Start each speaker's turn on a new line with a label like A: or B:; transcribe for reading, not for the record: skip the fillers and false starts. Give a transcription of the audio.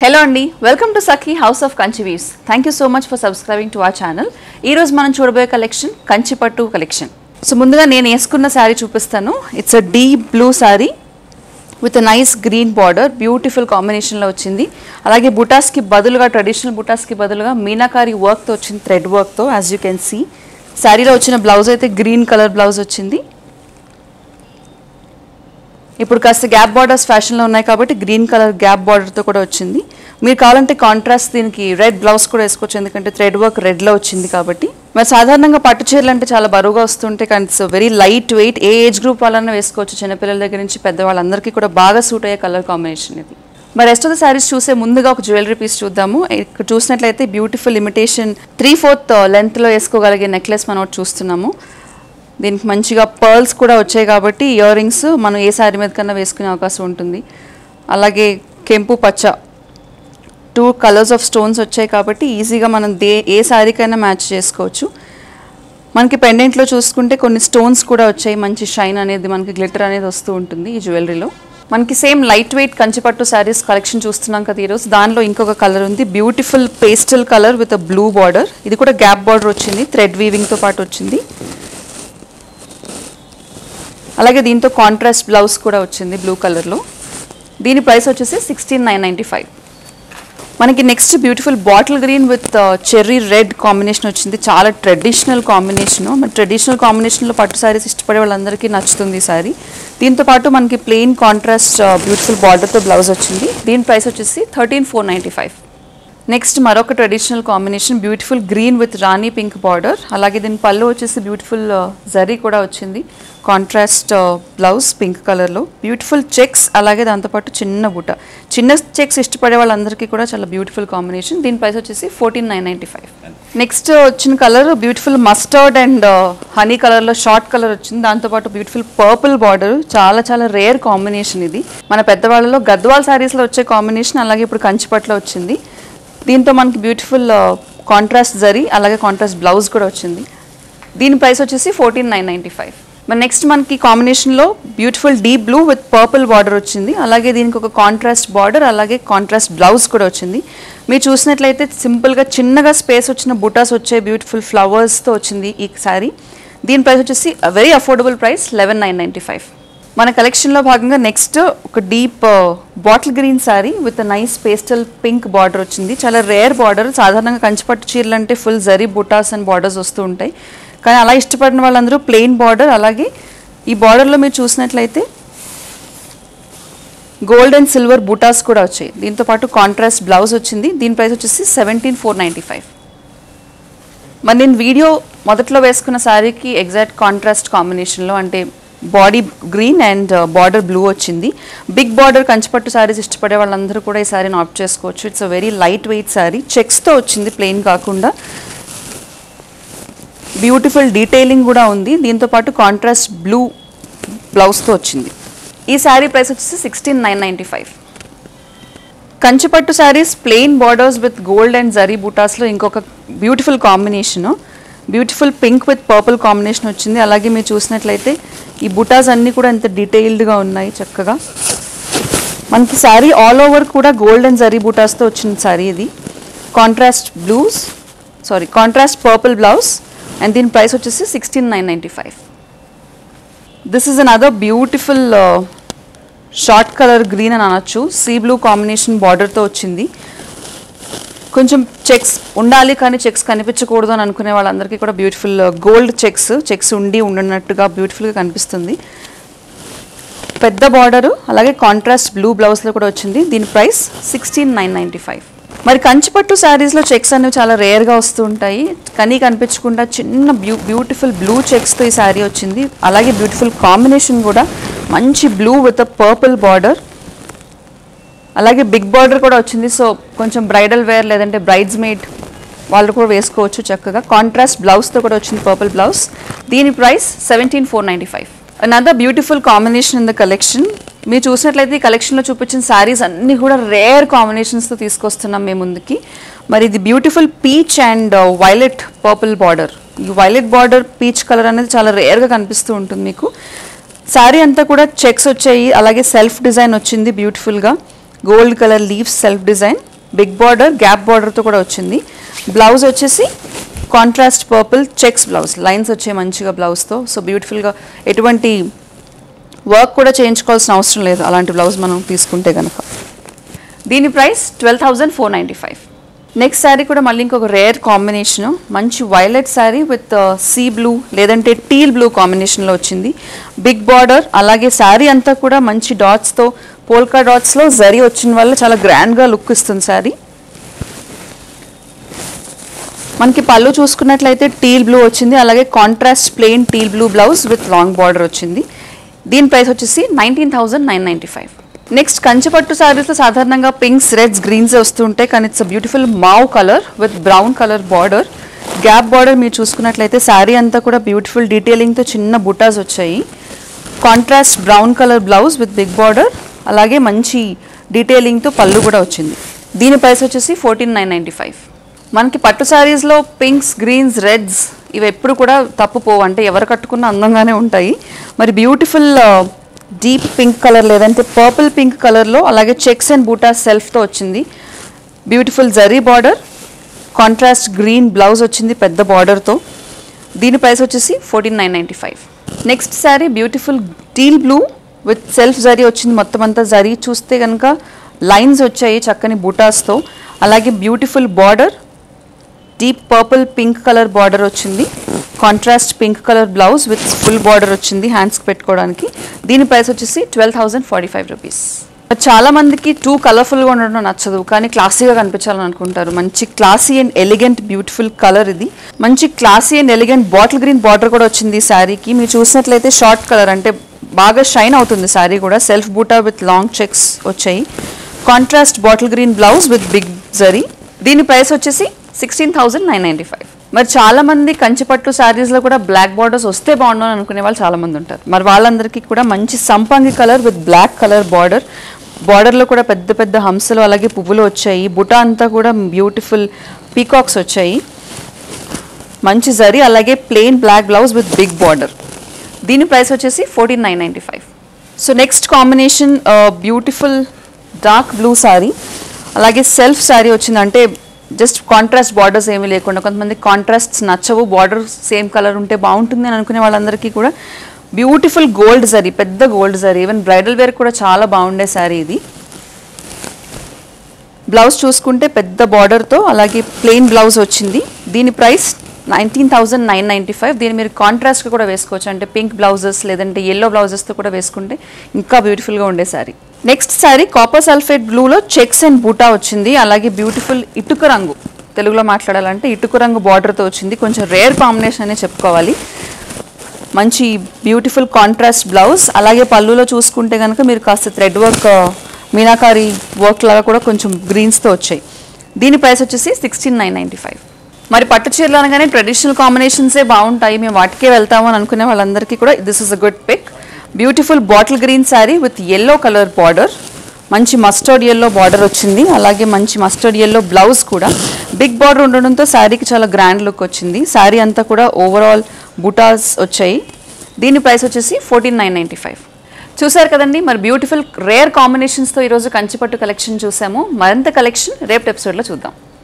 A: Hello Andy, welcome to Sakhi House of Kanchi Weaves. Thank you so much for subscribing to our channel. Ee roju manam chudaboye collection Kanchi Pattu collection. So munduga nenu eskunna saree chupistanu. It's a deep blue saree with a nice green border, beautiful combination lo vachindi. Alage buttas ki baduluga traditional buttas ki baduluga meenakari work tho vachindi, thread work tho, as you can see. Saree lo vachina blouse aithe green color blouse vachindi. ఇప్పుడు కాస్త gap borders ఫ్యాషన్లో ఉన్నాయి కాబట్టి green colour gap బార్డర్తో కూడా వచ్చింది. మీరు కావాలంటే కాంట్రాస్ట్ దీనికి రెడ్ బ్లౌజ్ కూడా వేసుకోవచ్చు, ఎందుకంటే థ్రెడ్ వర్క్ రెడ్లో వచ్చింది కాబట్టి. మరి సాధారణంగా పట్టు చీరలు అంటే చాలా బరువుగా వస్తుంటే, కానీ ఇట్స్ వెరీ లైట్ వెయిట్, ఏ ఏజ్ గ్రూప్ వాళ్ళన్నా వేసుకోవచ్చు, చిన్నపిల్లల దగ్గర నుంచి పెద్దవాళ్ళందరికీ కూడా బాగా సూట్ అయ్యే కలర్ కాంబినేషన్ ఇది. మరి రెస్ట్ ఆఫ్ ద శారీస్ చూసే ముందుగా ఒక జ్యువెలరీ పీస్ చూద్దాము. ఇక్కడ చూసినట్లయితే బ్యూటిఫుల్ ఇమిటేషన్ 3/4 లెంత్లో వేసుకోగలిగే నెక్లెస్ మనం చూస్తున్నాము. దీనికి మంచిగా పర్ల్స్ కూడా వచ్చాయి కాబట్టి ఇయర్ రింగ్స్ మనం ఏ శారీ మీద కన్నా వేసుకునే అవకాశం ఉంటుంది. అలాగే కెంపు పచ్చ 2 కలర్స్ ఆఫ్ స్టోన్స్ వచ్చాయి కాబట్టి ఈజీగా మనం ఏ శారీకైనా మ్యాచ్ చేసుకోవచ్చు. మనకి పెండెంట్లో చూసుకుంటే కొన్ని స్టోన్స్ కూడా వచ్చాయి, మంచి షైన్ అనేది, మనకి గ్లిటర్ అనేది వస్తూ ఉంటుంది ఈ జ్యువెలరీలో. మనకి సేమ్ లైట్ వెయిట్ కంచిపట్టు శారీస్ కలెక్షన్ చూస్తున్నాం కదా ఈరోజు. దానిలో ఇంకొక కలర్ ఉంది, beautiful pastel colour with blue border. ఇది కూడా గ్యాప్ బార్డర్ వచ్చింది, థ్రెడ్ వీవింగ్తో పాటు వచ్చింది. అలాగే దీంతో కాంట్రాస్ట్ బ్లౌజ్ కూడా వచ్చింది బ్లూ కలర్లో. దీని ప్రైస్ వచ్చేసి 16,995. మనకి next beautiful bottle green with cherry red combination వచ్చింది. చాలా ట్రెడిషనల్ కాంబినేషను. మరి ట్రెడిషనల్ కాంబినేషన్లో పట్టు శారీస్ ఇష్టపడే వాళ్ళందరికీ నచ్చుతుంది ఈ శారీ. దీంతో పాటు మనకి ప్లెయిన్ కాంట్రాస్ట్ బ్యూటిఫుల్ బార్డర్తో బ్లౌజ్ వచ్చింది. దీని ప్రైస్ వచ్చేసి 13,495. నెక్స్ట్ మరొక traditional combination, beautiful green with Rani pink border. అలాగే దీని పళ్ళు వచ్చేసి బ్యూటిఫుల్ జరీ కూడా వచ్చింది, కాంట్రాస్ట్ బ్లౌజ్ పింక్ కలర్లో, బ్యూటిఫుల్ చెక్స్, అలాగే దాంతోపాటు చిన్న బుట్ట. చిన్న చెక్స్ ఇష్టపడే వాళ్ళందరికీ కూడా చాలా బ్యూటిఫుల్ కాంబినేషన్. దీని ప్రైస్ వచ్చేసి 14,995. నెక్స్ట్ వచ్చిన colour beautiful mustard and honey కలర్లో షార్ట్ కలర్ వచ్చింది. దాంతోపాటు బ్యూటిఫుల్ పర్పుల్ బార్డర్, చాలా చాలా రేర్ కాంబినేషన్ ఇది. మన పెద్దవాళ్ళలో గద్వాల్ శారీస్లో వచ్చే కాంబినేషన్, అలాగే ఇప్పుడు కంచిపట్లో వచ్చింది. దీంతో మనకి బ్యూటిఫుల్ కాంట్రాస్ట్ జరీ, అలాగే కాంట్రాస్ట్ బ్లౌజ్ కూడా వచ్చింది. దీని ప్రైస్ వచ్చేసి 14,995. మరి నెక్స్ట్ మనకి కాంబినేషన్లో beautiful deep blue with purple border వచ్చింది. అలాగే దీనికి ఒక కాంట్రాస్ట్ బార్డర్, అలాగే కాంట్రాస్ట్ బ్లౌజ్ కూడా వచ్చింది. మీరు చూసినట్లయితే సింపుల్గా చిన్నగా స్పేస్ వచ్చిన బుటాస్ వచ్చే బ్యూటిఫుల్ ఫ్లవర్స్తో వచ్చింది ఈ శారీ. దీని ప్రైస్ వచ్చేసి వెరీ అఫోర్డబుల్ ప్రైస్ 11,995. మన కలెక్షన్లో భాగంగా నెక్స్ట్ ఒక deep bottle green sari with nice pastel pink border వచ్చింది. చాలా రేర్ బార్డర్. సాధారణంగా కంచిపట్టు చీరలు అంటే ఫుల్ జరీ బుటాస్ అండ్ బార్డర్స్ వస్తూ ఉంటాయి, కానీ అలా ఇష్టపడిన వాళ్ళందరూ ప్లెయిన్ బార్డర్. అలాగే ఈ బార్డర్లో మీరు చూసినట్లయితే గోల్డ్ అండ్ సిల్వర్ బుటాస్ కూడా వచ్చాయి. దీంతోపాటు కాంట్రాస్ట్ బ్లౌజ్ వచ్చింది. దీని ప్రైస్ వచ్చేసి 17,495. మరి నేను వీడియో మొదట్లో వేసుకున్న శారీకి ఎగ్జాక్ట్ కాంట్రాస్ట్ కాంబినేషన్లో, అంటే body green and border blue వచ్చింది. బిగ్ బార్డర్ కంచిపట్టు శారీస్ ఇష్టపడే వాళ్ళందరూ కూడా ఈ శారీని ఆప్ట్ చేసుకోవచ్చు. It's a very light weight sari, చెక్స్తో వచ్చింది, ప్లెయిన్ కాకుండా బ్యూటిఫుల్ డీటెయిలింగ్ కూడా ఉంది. దీంతోపాటు కాంట్రాస్ట్ బ్లూ బ్లౌజ్తో వచ్చింది. ఈ శారీ ప్రైస్ వచ్చేసి 16,995. కంచిపట్టు saris plain borders with gold and zari బూటాస్లో ఇంకొక beautiful combination, beautiful pink with purple combination వచ్చింది. అలాగే మీరు చూసినట్లయితే ఈ బుటాస్ అన్నీ కూడా ఎంత డీటెయిల్డ్గా ఉన్నాయి చక్కగా. మనకి శారీ ఆల్ ఓవర్ కూడా గోల్డ్ అండ్ జరీ బుటాస్తో వచ్చిన శారీ ఇది. కాంట్రాస్ట్ పర్పుల్ బ్లౌజ్ అండ్ దీని ప్రైస్ వచ్చేసి 16,995. This is another beautiful short colour green అని అనొచ్చు, సీ బ్లూ కాంబినేషన్ బార్డర్తో వచ్చింది. కొంచెం చెక్స్ ఉండాలి కానీ చెక్స్ కనిపించకూడదు అని అనుకునే వాళ్ళందరికీ కూడా బ్యూటిఫుల్ గోల్డ్ చెక్స్ ఉండనట్టుగా బ్యూటిఫుల్గా కనిపిస్తుంది. పెద్ద బార్డరు, అలాగే కాంట్రాస్ట్ బ్లూ బ్లౌజ్లో కూడా వచ్చింది. దీని ప్రైస్ 16,995. మరి కంచిపట్టు శారీస్లో చెక్స్ అనేవి చాలా రేర్గా వస్తూ ఉంటాయి, కానీ కనిపించకుండా చిన్న బ్యూటిఫుల్ బ్లూ చెక్స్తో ఈ శారీ వచ్చింది. అలాగే బ్యూటిఫుల్ కాంబినేషన్ కూడా, మంచి బ్లూ విత్ పర్పుల్ బార్డర్, అలాగే బిగ్ బార్డర్ కూడా వచ్చింది. సో కొంచెం బ్రైడల్ వేర్ లేదంటే బ్రైడ్స్ మేడ్ వాళ్ళు కూడా వేసుకోవచ్చు చక్కగా. కాంట్రాస్ట్ బ్లౌజ్తో కూడా వచ్చింది, పర్పుల్ బ్లౌజ్. దీని price 17,495. Another beautiful combination in the collection. మీరు చూసినట్లయితే ఈ కలెక్షన్లో చూపించిన శారీస్ అన్నీ కూడా రేర్ కాంబినేషన్స్తో తీసుకొస్తున్నాం మేము ముందుకి. మరి ఇది beautiful peach and violet purple border. ఈ వైలెట్ బార్డర్ పీచ్ కలర్ అనేది చాలా రేర్గా కనిపిస్తూ ఉంటుంది మీకు. శారీ అంతా కూడా చెక్స్ వచ్చాయి, అలాగే సెల్ఫ్ డిజైన్ వచ్చింది బ్యూటిఫుల్గా. Gold colour leaves self design, big border, gap బార్డర్తో కూడా వచ్చింది. బ్లౌజ్ వచ్చేసి contrast purple checks blouse, lines వచ్చే మంచిగా బ్లౌజ్తో. సో బ్యూటిఫుల్గా ఎటువంటి వర్క్ కూడా చేయించుకోవాల్సిన అవసరం లేదు అలాంటి బ్లౌజ్ మనం తీసుకుంటే కనుక. దీని ప్రైస్ 12,495. నెక్స్ట్ శారీ కూడా మళ్ళీ ఇంకొక రేర్ కాంబినేషను, మంచి violet sari with sea blue లేదంటే టీల్ బ్లూ కాంబినేషన్లో వచ్చింది. బిగ్ బార్డర్, అలాగే శారీ అంతా కూడా మంచి డాట్స్తో, పోల్కా డాట్స్లో జరీ వచ్చిన వల్ల చాలా గ్రాండ్గా లుక్ ఇస్తుంది శారీ. మనకి పళ్ళు చూసుకున్నట్లయితే టీల్ బ్లూ వచ్చింది, అలాగే contrast plain teal blue blouse with long border వచ్చింది. దీని ప్రైస్ వచ్చేసి 19,995. నెక్స్ట్ కంచిపట్టు శారీస్లో సాధారణంగా పింక్స్, రెడ్స్, గ్రీన్స్ వస్తుంటాయి, కానీ it's beautiful mauve colour with brown colour border, gap border. మీరు చూసుకున్నట్లయితే శారీ అంతా కూడా బ్యూటిఫుల్ డీటెయిలింగ్తో చిన్న బుటాస్ వచ్చాయి. Contrast brown colour blouse with big border, అలాగే మంచి డీటెయిలింగ్తో పళ్ళు కూడా వచ్చింది. దీని ప్రైస్ వచ్చేసి 14,995. మనకి పట్టు శారీస్లో పింక్స్, గ్రీన్స్, రెడ్స్ ఇవి ఎప్పుడు కూడా తప్పుపోవు, అంటే ఎవరు కట్టుకున్నా అందంగానే ఉంటాయి. మరి బ్యూటిఫుల్ డీప్ పింక్ కలర్ లేదంటే పర్పుల్ పింక్ కలర్లో, అలాగే చెక్స్ అండ్ బూటాస్ సెల్ఫ్తో వచ్చింది. Beautiful zari border, contrast green blouse వచ్చింది పెద్ద బార్డర్తో. దీని ప్రైస్ వచ్చేసి 14,995. Next sari beautiful teal blue with self zari వచ్చింది. మొత్తం అంతా జరీ చూస్తే కనుక లైన్స్ వచ్చాయి చక్కని బూటాస్తో, అలాగే beautiful border, deep purple pink colour border వచ్చింది. Contrast pink colour blouse with full border వచ్చింది హ్యాండ్స్కి పెట్టుకోవడానికి. దీని ప్రైస్ వచ్చేసి 12,045 రూపీస్. చాలా మందికి టూ కలర్ఫుల్గా ఉండడం నచ్చదు, కానీ క్లాసీగా కనిపించాలని అనుకుంటారు. మంచి classy and elegant beautiful colour ఇది. మంచి classy and elegant bottle green border కూడా వచ్చింది ఈ శారీకి. మీరు చూసినట్లయితే షార్ట్ కలర్, అంటే బాగా షైన్ అవుతుంది శారీ కూడా. సెల్ఫ్ బూటా విత్ లాంగ్ చెక్స్ వచ్చాయి. Contrast bottle green blouse with big zari. దీని ప్రైస్ వచ్చేసి 16,995. మరి చాలా మంది కంచిపట్టు శారీస్లో కూడా బ్లాక్ బార్డర్స్ వస్తే బాగుండు అనుకునే వాళ్ళు చాలా మంది ఉంటారు. మరి వాళ్ళందరికీ కూడా మంచి సంపంగి colour with black colour border, బార్డర్లో కూడా పెద్ద పెద్ద హంసలు అలాగే పువ్వులు వచ్చాయి. బుటా అంతా కూడా బ్యూటిఫుల్ పీకాక్స్ వచ్చాయి. మంచి జరీ, అలాగే plain black blouse with big border. దీని ప్రైస్ వచ్చేసి 14,995. So next combination beautiful dark blue sari, అలాగే సెల్ఫ్ శారీ వచ్చింది. అంటే జస్ట్ కాంట్రాస్ట్ బార్డర్స్ ఏమీ లేకుండా, కొంతమంది కాంట్రాస్ట్స్ నచ్చవు, బార్డర్ సేమ్ కలర్ ఉంటే బాగుంటుంది అని అనుకునే వాళ్ళందరికీ కూడా బ్యూటిఫుల్ గోల్డ్ జరీ, పెద్ద gold zari, even bridal wear కూడా చాలా బాగుండే శారీ ఇది. బ్లౌజ్ చూసుకుంటే పెద్ద బార్డర్తో, అలాగే ప్లెయిన్ బ్లౌజ్ వచ్చింది. దీని ప్రైస్ 19,995. దీన్ని మీరు కాంట్రాస్ట్గా కూడా వేసుకోవచ్చు, అంటే పింక్ బ్లౌజెస్ లేదంటే ఎల్లో బ్లౌజెస్తో కూడా వేసుకుంటే ఇంకా బ్యూటిఫుల్గా ఉండే sari. Next sari copper sulphate బ్లూలో చెక్స్ అండ్ బూటా వచ్చింది, అలాగే బ్యూటిఫుల్ ఇటుక రంగు, తెలుగులో మాట్లాడాలంటే ఇటుక రంగు బార్డర్తో వచ్చింది. కొంచెం రేర్ కాంబినేషన్ అనే చెప్పుకోవాలి. మంచి బ్యూటిఫుల్ కాంట్రాస్ట్ బ్లౌజ్, అలాగే పళ్ళులో చూసుకుంటే కనుక మీరు కాస్త థ్రెడ్ వర్క్, మీనాకారి వర్క్ లాగా కూడా కొంచెం గ్రీన్స్తో వచ్చాయి. దీని ప్రైస్ వచ్చేసి 16,995. మరి పట్టు చీరలు అనగానే ట్రెడిషనల్ కాంబినేషన్సే బాగుంటాయి, మేము వాటికే వెళ్తాము అని అనుకునే వాళ్ళందరికీ కూడా this is a good pick. Beautiful bottle green sari with yellow colour border, మంచి మస్టర్డ్ ఎల్లో బార్డర్ వచ్చింది, అలాగే మంచి మస్టర్డ్ ఎల్లో బ్లౌజ్ కూడా. బిగ్ బార్డర్ ఉండడంతో శారీకి చాలా గ్రాండ్ లుక్ వచ్చింది. శారీ అంతా కూడా ఓవరాల్ బుటాస్ వచ్చాయి. దీని ప్రైస్ వచ్చేసి 14,995. చూసారు కదండి, మరి బ్యూటిఫుల్ రేర్ కాంబినేషన్స్తో ఈరోజు కంచిపట్టు కలెక్షన్ చూసాము. మరింత కలెక్షన్ రేపు ఎపిసోడ్లో చూద్దాం.